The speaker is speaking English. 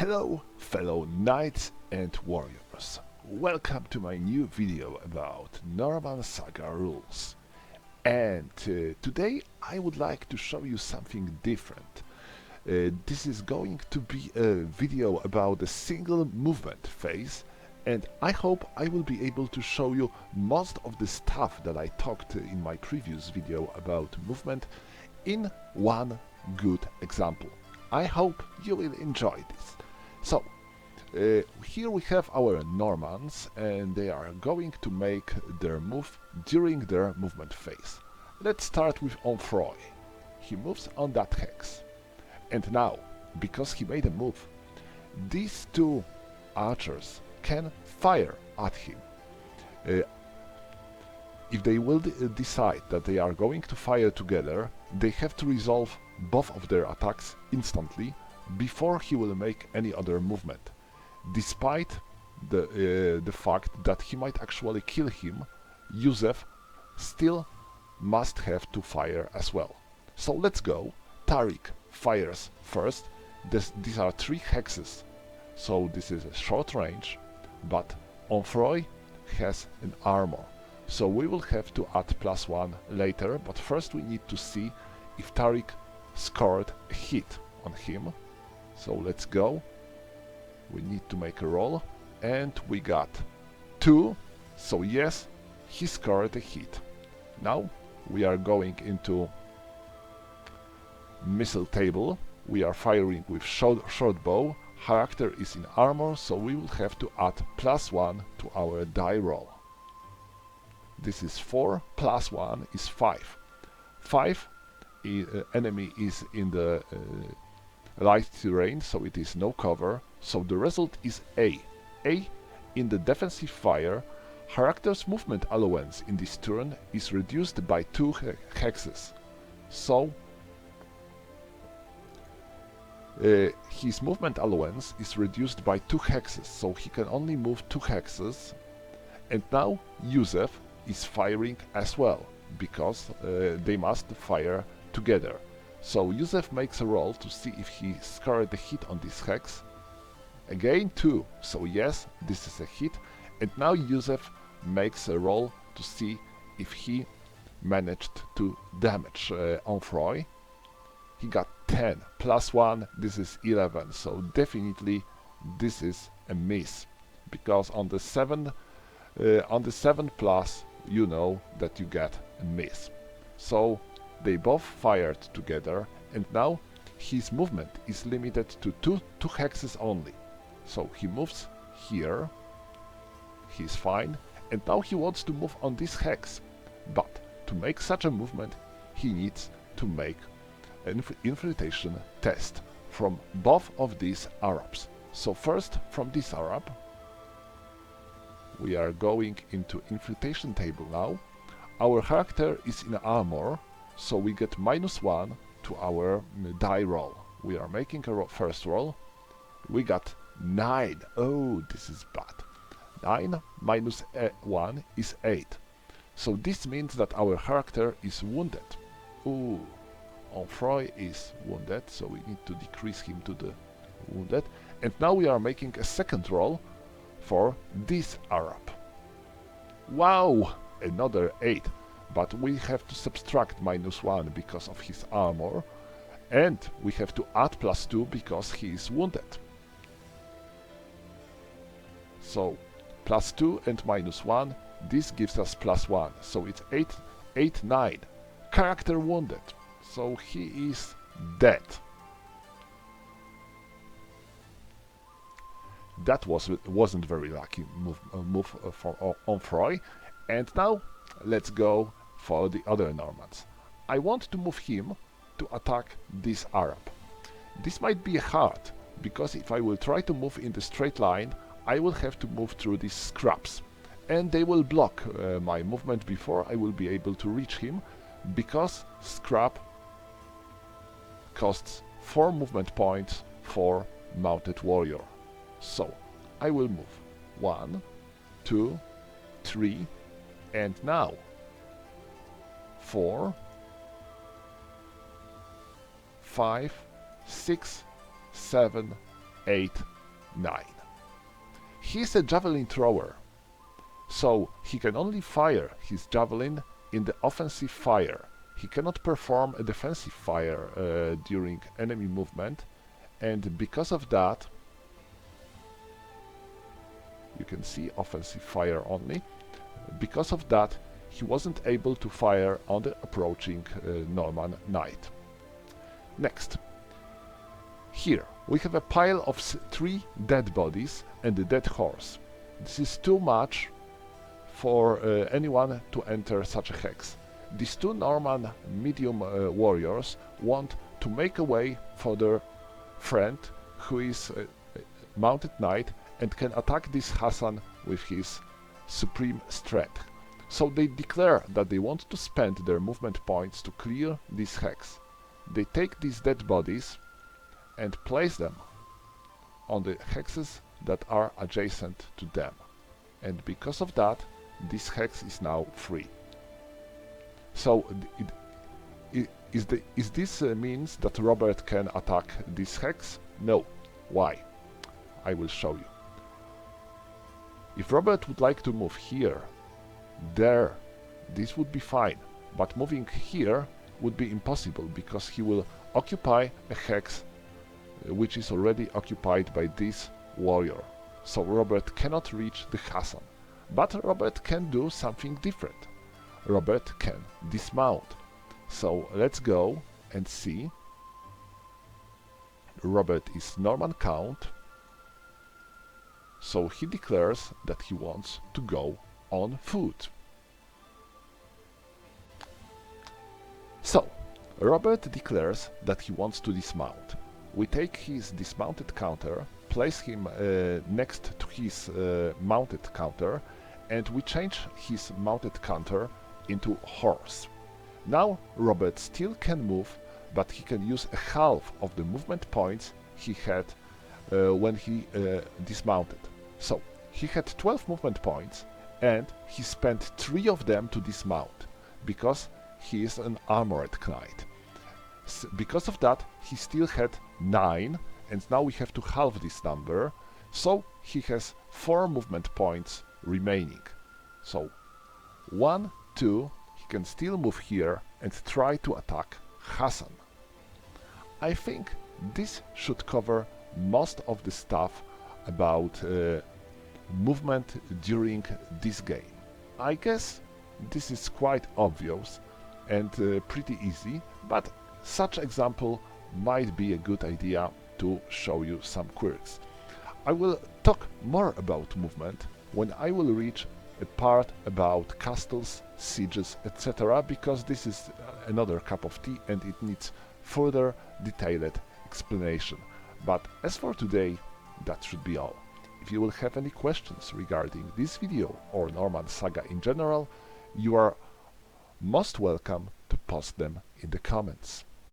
Hello, fellow knights and warriors. Welcome to my new video about Norman Saga rules. And today I would like to show you something different. This is going to be a video about a single movement phase, and I hope I will be able to show you most of the stuff that I talked in my previous video about movement in one good example. I hope you will enjoy this. So, here we have our Normans, and they are going to make their move during their movement phase. Let's start with Onfroy. He moves on that hex. And now, because he made a move, these two archers can fire at him. If they will decide that they are going to fire together, they have to resolve both of their attacks instantly before he will make any other movement. Despite the fact that he might actually kill him, Yusef still must have to fire as well. So let's go. Tariq fires first. These are 3 hexes, so this is a short range, but Onfroy has an armor, so we will have to add +1 later, but first we need to see if Tariq scored a hit on him. So let's go. We need to make a roll, and we got 2, so yes, he scored a hit. Now we are going into missile table. We are firing with short bow. Character is in armor, so we will have to add +1 to our die roll. This is 4, +1 is 5. 5 enemy is in the light terrain, so it is no cover, so the result is A. A, in the defensive fire, character's movement allowance in this turn is reduced by 2 hexes. So his movement allowance is reduced by 2 hexes, so he can only move 2 hexes. And now Yusef is firing as well, because they must fire together. So Yusef makes a roll to see if he scored a hit on this hex. Again 2, so yes, this is a hit. And now Yusef makes a roll to see if he managed to damage Onfroy. He got 10, +1, this is 11, so definitely this is a miss, because on the 7 plus you know that you get a miss. So they both fired together, and now his movement is limited to two hexes only. So he moves here, he's fine, and now he wants to move on this hex. But to make such a movement, he needs to make an infiltration test from both of these Arabs. So first, from this Arab, we are going into infiltration table now. Our character is in armor, so we get -1 to our die roll. We are making a first roll. We got 9. Oh, this is bad. 9 minus 1 is 8. So this means that our character is wounded. Ooh, Onfroy is wounded, so we need to decrease him to the wounded. And now we are making a second roll for this Arab. Wow, another 8. But we have to subtract -1 because of his armor, and we have to add +2 because he is wounded. So +2 and -1, this gives us +1, so it's 8, 9. Character wounded, so he is dead. That wasn't very lucky move for Onfroy. And now let's go for the other Normans. I want to move him to attack this Arab. This might be hard, because if I will try to move in the straight line, I will have to move through these scraps, and they will block my movement before I will be able to reach him, because scrap costs 4 movement points for mounted warrior. So I will move 1, 2, 3, and now 4, 5, 6, 7, 8, 9. He's a javelin thrower, so he can only fire his javelin in the offensive fire. He cannot perform a defensive fire during enemy movement, and because of that, you can see offensive fire only. Because of that, he wasn't able to fire on the approaching Norman knight. Next, here we have a pile of 3 dead bodies and a dead horse. This is too much for anyone to enter such a hex. These 2 Norman medium warriors want to make a way for their friend, who is a mounted knight and can attack this Hassan with his supreme strength. So they declare that they want to spend their movement points to clear this hex. They take these dead bodies and place them on the hexes that are adjacent to them. And because of that, this hex is now free. So is this means that Robert can attack this hex? No. Why? I will show you. If Robert would like to move here, there, this would be fine, but moving here would be impossible because he will occupy a hex which is already occupied by this warrior. So Robert cannot reach the Hassan. But Robert can do something different. Robert can dismount. So let's go and see. Robert is Norman Count, so he declares that he wants to go on foot. So, Robert declares that he wants to dismount. We take his dismounted counter, place him next to his mounted counter, and we change his mounted counter into horse. Now Robert still can move, but he can use a half of the movement points he had when he dismounted. So he had 12 movement points, and he spent 3 of them to dismount, because he is an armored knight. Because of that, he still had 9, and now we have to halve this number, so he has 4 movement points remaining. So 1, 2, he can still move here and try to attack Hassan. I think this should cover most of the stuff about movement during this game. I guess this is quite obvious and pretty easy, but such example might be a good idea to show you some quirks. I will talk more about movement when I will reach a part about castles, sieges, etc., because this is another cup of tea and it needs further detailed explanation. But as for today, that should be all. If you will have any questions regarding this video or Norman Saga in general, you are most welcome to post them in the comments.